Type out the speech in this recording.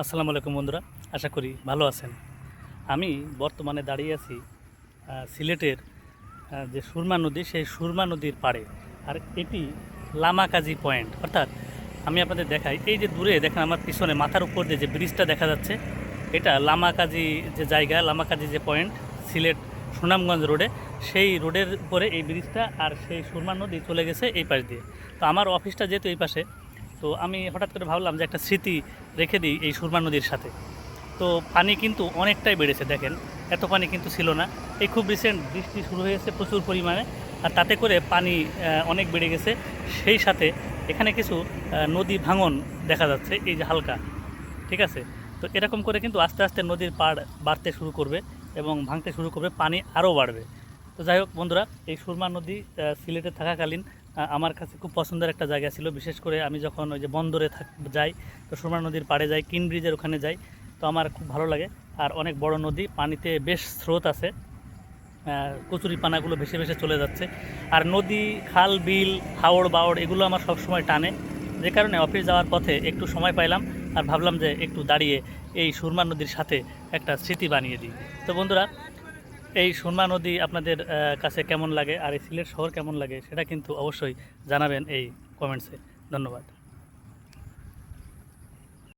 আসসালামু আলাইকুম বন্ধুরা, আশা করি ভালো আছেন। আমি বর্তমানে দাঁড়িয়ে আছি সিলেটের যে সুরমা নদী, সেই সুরমা নদীর পাড়ে। আর এটি লামাকাজি পয়েন্ট, অর্থাৎ আমি আপনাদের দেখাই, এই যে দূরে দেখেন আমার পিছনে মাথার উপর দিয়ে যে ব্রিজটা দেখা যাচ্ছে, এটা লামাকাজি যে জায়গা, লামাকাজি যে পয়েন্ট, সিলেট সুনামগঞ্জ রোডে, সেই রোডের উপরে এই ব্রিজটা। আর সেই সুরমা নদী চলে গেছে এই পাশ দিয়ে। তো আমার অফিসটা যেহেতু এই পাশে, তো আমি হঠাৎ করে ভাবলাম যে একটা স্মৃতি রেখে দিই এই সুরমা নদীর সাথে। তো পানি কিন্তু অনেকটাই বেড়েছে, দেখেন এত পানি কিন্তু ছিল না। এই খুব রিসেন্ট বৃষ্টি শুরু হয়েছে প্রচুর পরিমাণে, আর তাতে করে পানি অনেক বেড়ে গেছে। সেই সাথে এখানে কিছু নদী ভাঙন দেখা যাচ্ছে, এই যে হালকা, ঠিক আছে। তো এরকম করে কিন্তু আস্তে আস্তে নদীর পাড় বাড়তে শুরু করবে এবং ভাঙতে শুরু করবে, পানি আরও বাড়বে। তো যাই হোক বন্ধুরা, এই সুরমা নদী সিলেটে থাকাকালীন আমার কাছে খুব পছন্দের একটা জায়গা ছিল। বিশেষ করে আমি যখন ওই যে বন্দরে যাই, তো সুরমা নদীর পাড়ে যাই, কিন ব্রিজের ওখানে যাই, তো আমার খুব ভালো লাগে। আর অনেক বড় নদী, পানিতে বেশ স্রোত আছে, কচুরি পানাগুলো ভেসে ভেসে চলে যাচ্ছে। আর নদী, খাল, বিল, হাওড় বাওড় এগুলো আমার সব সময় টানে, যে কারণে অফিস যাওয়ার পথে একটু সময় পাইলাম আর ভাবলাম যে একটু দাঁড়িয়ে এই সুরমা নদীর সাথে একটা স্মৃতি বানিয়ে দিই। তো বন্ধুরা, এই সুরমা নদী আপনাদের কাছে কেমন লাগে আর এই সিলেট শহর কেমন লাগে সেটা কিন্তু অবশ্যই জানাবেন এই কমেন্টসে। ধন্যবাদ।